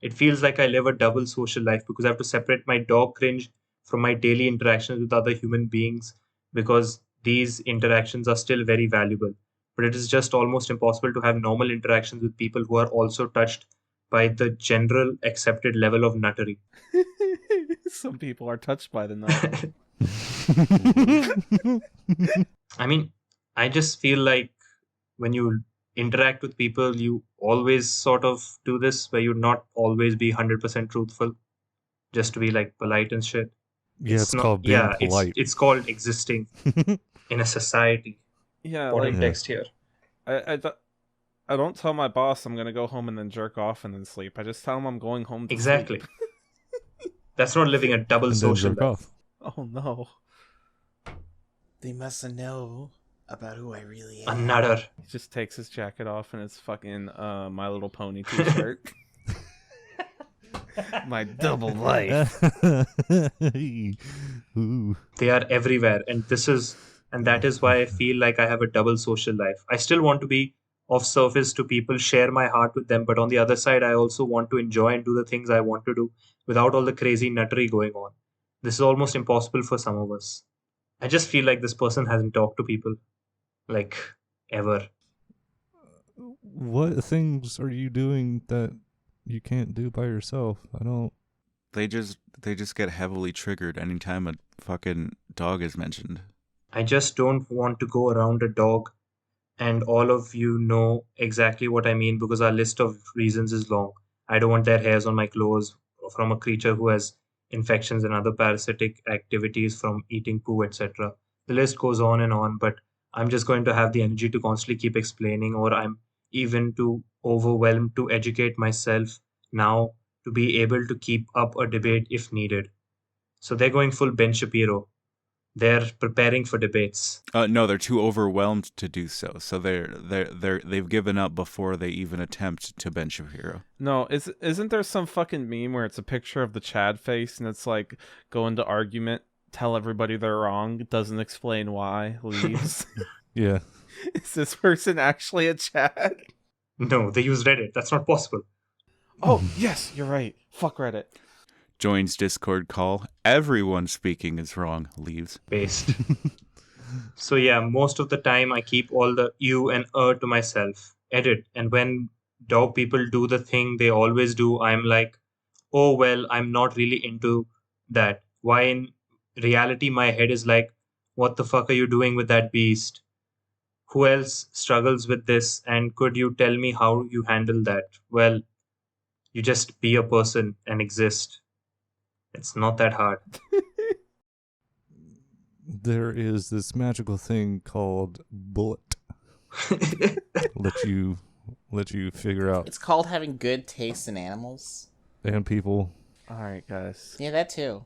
It feels like I live a double social life because I have to separate my dog cringe from my daily interactions with other human beings because these interactions are still very valuable. But it is just almost impossible to have normal interactions with people who are also touched by the general accepted level of nuttery. Some people are touched by the nut. I mean, I just feel like when you interact with people, you always sort of do this where you not always be 100% truthful, just to be like polite and shit. Yeah, it's not, called being yeah, polite. It's called existing in a society. Yeah, Bottom like, text here. I don't tell my boss I'm gonna go home and then jerk off and then sleep. I just tell him I'm going home to Exactly. sleep. That's not living a double And then social jerk life. off. Oh no. They mustn't know about who I really A am. nutter. He just takes his jacket off and it's fucking My Little Pony t-shirt. My double life. Ooh. They are everywhere, and that is why I feel like I have a double social life. I still want to be of service to people, share my heart with them, but on the other side, I also want to enjoy and do the things I want to do without all the crazy nuttery going on. This is almost impossible for some of us. I just feel like this person hasn't talked to people, like, ever. What things are you doing that you can't do by yourself? I don't. They just get heavily triggered anytime a fucking dog is mentioned. I just don't want to go around a dog, and all of you know exactly what I mean because our list of reasons is long. I don't want their hairs on my clothes from a creature who has infections and other parasitic activities from eating poo, etc. The list goes on, but I'm just going to have the energy to constantly keep explaining, or I'm even too overwhelmed to educate myself now to be able to keep up a debate if needed. So they're going full Ben Shapiro. They're preparing for debates. No, they're too overwhelmed to do so. So they've given up before they even attempt to bench Shapiro. No, isn't there some fucking meme where it's a picture of the Chad face and it's like go into argument, tell everybody they're wrong, doesn't explain why, leaves. Yeah. Is this person actually a Chad? No, they use Reddit. That's not possible. Oh, yes, you're right. Fuck Reddit. Joins Discord call. Everyone speaking is wrong. Leaves. Based. So yeah, most of the time I keep all the you and to myself. Edit. And when dog people do the thing they always do, I'm like, oh well, I'm not really into that. Why in reality my head is like, what the fuck are you doing with that beast? Who else struggles with this? And could you tell me how you handle that? Well, you just be a person and exist. It's not that hard. There is this magical thing called bullet. let you figure out It's called having good taste in animals. and people. All right, guys. Yeah, that too.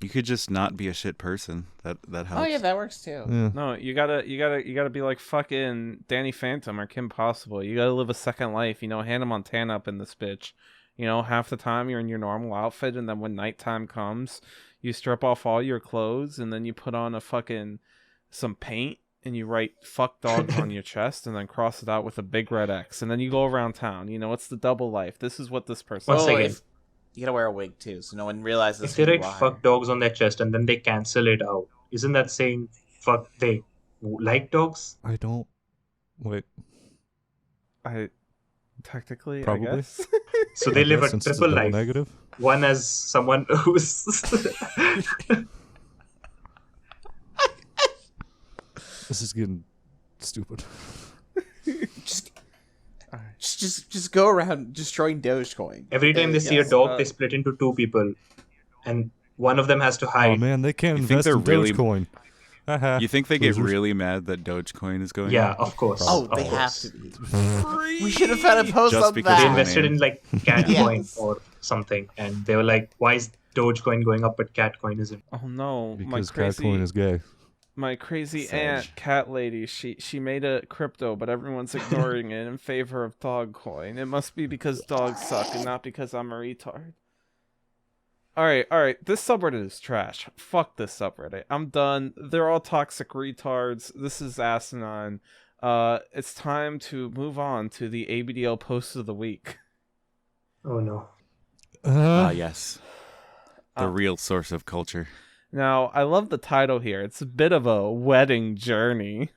You could just not be a shit person. That helps. Oh yeah, that works too. Yeah. No, you gotta be like fucking Danny Phantom or Kim Possible. You gotta live a second life. You know, Hannah Montana up in this bitch. You know, half the time you're in your normal outfit, and then when nighttime comes, you strip off all your clothes, and then you put on some paint, and you write "fuck dogs" on your chest, and then cross it out with a big red X, and then you go around town. You know, it's the double life. This is what this person. Once again, You gotta wear a wig too, so no one realizes. if they who write you are. fuck dogs on their chest and then they cancel it out, isn't that saying fuck they like dogs? I don't. Wait. Technically, Probably. I guess. So they live a Since it's triple double life. negative. One as someone who's This is getting stupid. Just go around destroying Dogecoin. every time they see a Yes, dog, they split into two people, and one of them has to hide. Oh man, they can't You think invest in they're really- Dogecoin. Haha. You think they get Losers. really mad that Dogecoin is going Yeah, up? of course. Oh, of they have course. to be. We should have had a post Just on because They they that. invested in like Catcoin Yes. or something, and they were like, "Why is Dogecoin going up but Catcoin isn't?" Oh no, Because Catcoin is gay. my crazy Sag. aunt cat lady, she made a crypto, but everyone's ignoring it in favor of dog coin. It must be because dogs suck and not because I'm a retard. Alright, this subreddit is trash. Fuck this subreddit. I'm done. They're all toxic retards. This is asinine. It's time to move on to the ABDL post of the week. Oh no. Yes. The real source of culture. Now, I love the title here. It's a bit of a wedding journey.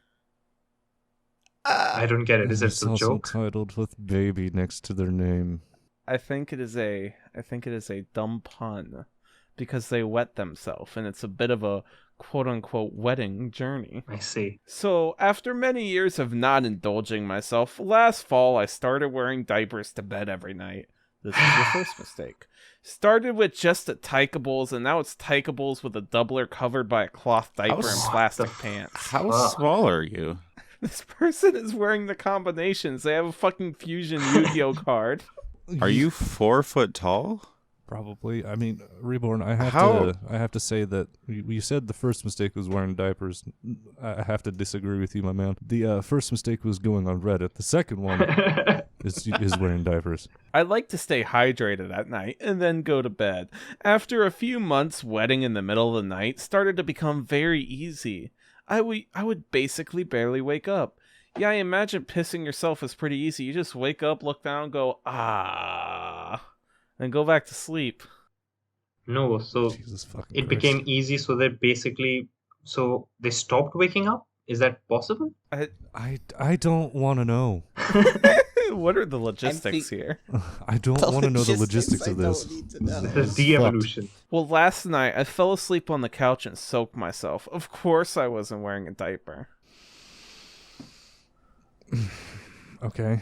I don't get it. Is I it saw a joke? some titled with baby next to their name. I think it is a dumb pun because they wet themselves, and it's a bit of a quote-unquote wedding journey. I see. So, after many years of not indulging myself, last fall I started wearing diapers to bed every night. This is the first mistake. Started with just the Tykables, and now it's Tykables with a doubler covered by a cloth diaper and plastic pants. How Fuck. small are you? This person is wearing the combinations. They have a fucking Fusion Yu-Gi-Oh card. Are you 4 foot tall? Probably. I mean, Reborn. I have to say that you said the first mistake was wearing diapers. I have to disagree with you, my man. The first mistake was going on Reddit. The second one is wearing diapers. I like to stay hydrated at night and then go to bed. After a few months, wetting in the middle of the night started to become very easy. I would basically barely wake up. Yeah, I imagine pissing yourself is pretty easy. You just wake up, look down, go, ah, and go back to sleep. No, so Jesus fucking it Christ. became easy, so they basically, so they stopped waking up. Is that possible? I don't want to know. What are the logistics think- here? I don't want to know the logistics of this. The de-evolution. Well, last night I fell asleep on the couch and soaked myself. Of course I wasn't wearing a diaper. Okay.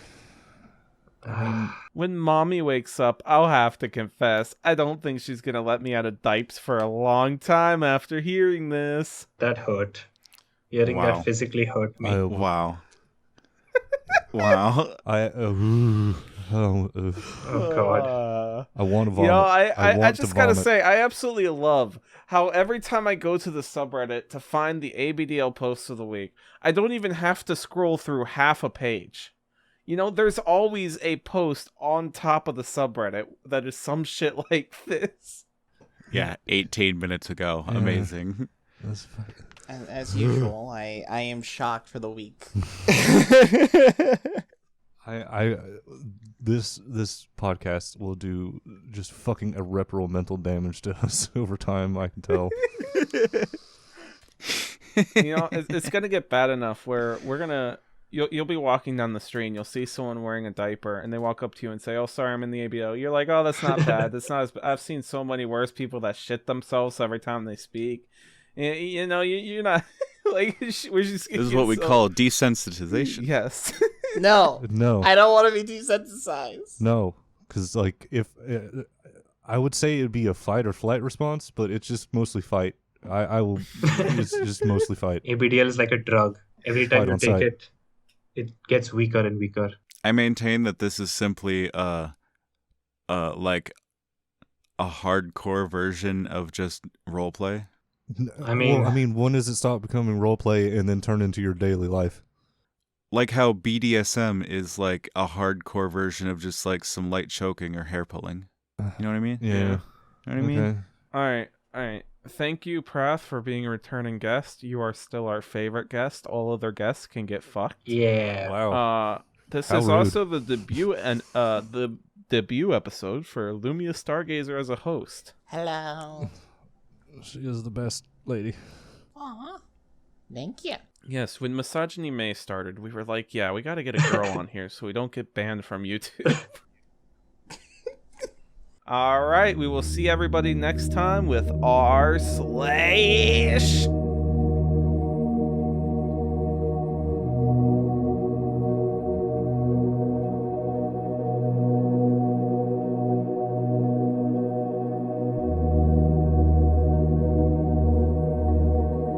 When mommy wakes up, I'll have to confess, I don't think she's gonna let me out of diapers for a long time after hearing this. That hurt. Hearing Wow. that physically hurt me. Wow. Wow. Oh god. I want to vomit. You know, I want just to gotta vomit. say, I absolutely love how every time I go to the subreddit to find the ABDL post of the week, I don't even have to scroll through half a page. You know, there's always a post on top of the subreddit that is some shit like this. Yeah, 18 minutes ago. Amazing. That's fucking... As usual, I am shocked for the week. This podcast will do just fucking irreparable mental damage to us over time. I can tell. You know, it's gonna get bad enough where you'll be walking down the street and you'll see someone wearing a diaper and they walk up to you and say, "Oh, sorry, I'm in the ABO." You're like, "Oh, that's not bad. That's not as I've seen so many worse people that shit themselves every time they speak." You know, you're not like we're just. This is what we call desensitization. Yes. No, No, I don't want to be desensitized. no, because like if I would say it'd be a fight or flight response, but it's just mostly fight. I will. It's just mostly fight. ABDL is like a drug. Every time Fight you on take sight. it, it gets weaker and weaker. I maintain that this is simply like a hardcore version of just roleplay. I mean- when does it stop becoming roleplay and then turn into your daily life? Like how BDSM is like a hardcore version of just like some light choking or hair pulling. You know what I mean? Yeah. You know what I mean? Okay. All right. Thank you, Prath, for being a returning guest. You are still our favorite guest. All other guests can get fucked. Yeah. Wow. This How is rude. also the debut episode for Lumia Stargazer as a host. Hello. She is the best lady. Aw. Thank you. Yes, when Misogyny May started, we were like, yeah, we got to get a girl on here so we don't get banned from YouTube. All right, we will see everybody next time with r/.